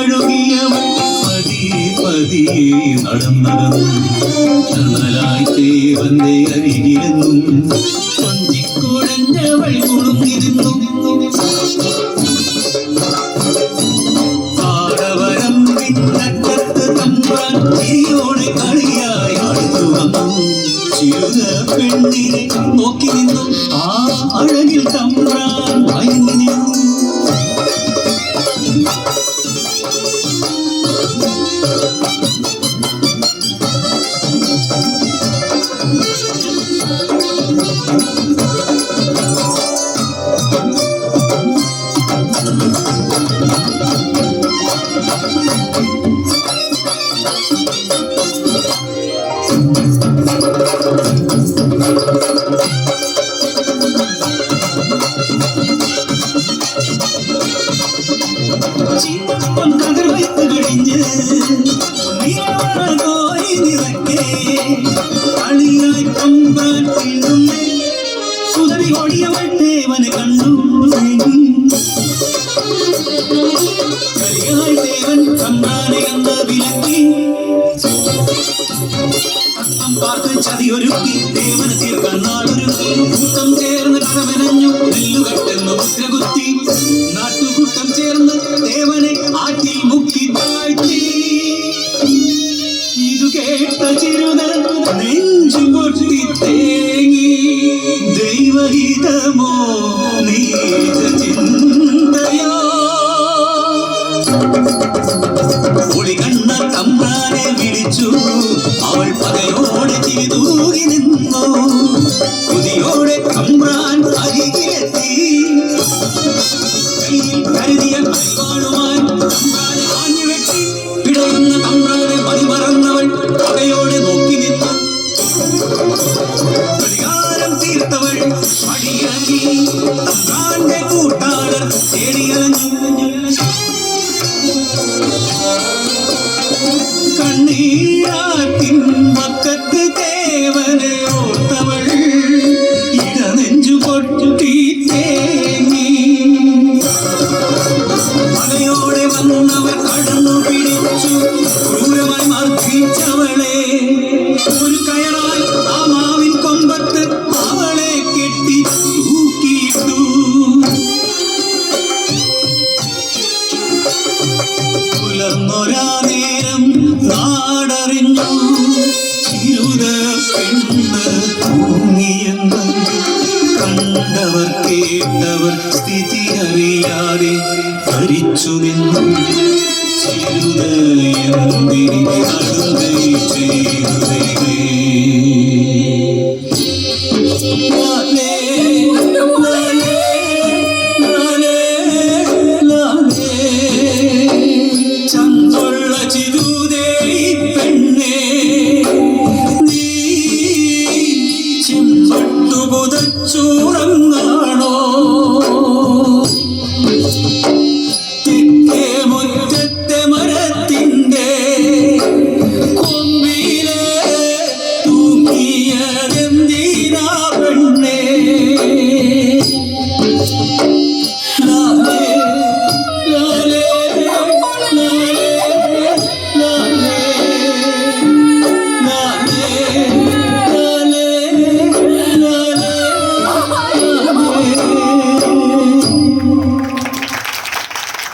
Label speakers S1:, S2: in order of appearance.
S1: തഴുകിയവൾ പതിയെ പതിയെ നടന്നതും ചണലായി ദേവന്റെ അരികിലെന്നും കൊഞ്ചിക്കുഴഞ്ഞവൾ കുടുങ്ങിരുന്നു. പാടവരം പിന്നറ്റത്ത് തമ്പ്രാൻ ചിരിയോടെ കളിയായി അടുത്തു വന്നു. ചിരുത പെണ്ണിനെ നോക്കി നിന്നു. ആ അഴകിൽ തമ്പ്രാൻ മയങ്ങി നിന്നു. കതിർ വയ്ത്ത് കഴിഞ്ഞ് കോരി നിറക്കെ കളിയായി തമ്പ്രാൻ വീഴുന്നേ. സുതവി ഓടിയവൾ ദേവനെ കണ്ടു. കളിയായി ദേവൻ തമ്പ്രാനെ എന്ന് വിലക്കി. പാർത്ത് ചതിയൊരുക്കി ദേവന് തീർക്കാൻ നാളൊരുക്കി. കൂട്ടം ചേർന്ന് കടമെനഞ്ഞു നെല്ലുകെട്ടെന്ന് മുദ്രകുത്തി. നാട്ടുകൂട്ടം ചേർന്ന് ദേവനെ ആറ്റിൽ മുക്കി താഴ്ത്തി. ഇതു കേട്ട ചിരുത നെഞ്ചു പൊട്ടി തേങ്ങി. ദൈവഹിതമോ നീച ചിന്തയോ ഒളി കണ്ണ തമ്പ്രാനെ വിളിച്ചു. അവൾ പകയോടെ ചിരി തൂകി നിന്നു. കുതിയോടെ തമ്പ്രാൻ അരികിലെത്തി. കയ്യിൽ കരുതിയ കൈവാളുമായി തമ്പ്രാനെ ആഞ്ഞു വെട്ടി. പിടയുന്ന തമ്പ്രാനെ മതിമറന്നവൾ പകയോടെ നോക്കി നിന്നു. പ്രതികാരം തീർത്തവൾ പടിയിറങ്ങി. തമ്പ്രാന്റെ കൂട്ടാളർ തേടിയലഞ്ഞു. കണ്ണീരാറ്റിൻ മക്കത്ത് ദേവനെ ഓർത്തവൾ ഇടനെഞ്ചു പൊട്ടി തേങ്ങി. പകയോടെ വന്നവർ കടന്നു പിടിച്ചു. ക്രൂരമായി മർദ്ദിച്ചവളെ ഒരു കയറായി ആ മാവിൻ കൊമ്പത്ത് അവളെ കെട്ടി തൂക്കിയിട്ടു. പുലർന്നൊരാ നേരം നാടറിഞ്ഞു. ചിരുത പെണ്ണ് തൂങ്ങിയെന്ന് കണ്ടവർ കേട്ടവർ സ്ഥിതി അറിയാതെ ധരിച്ചു നിന്നു. ചിരുത എന്തിനി കടുകൈ ചെയ്തേ. ചന്തുള്ള ചിരു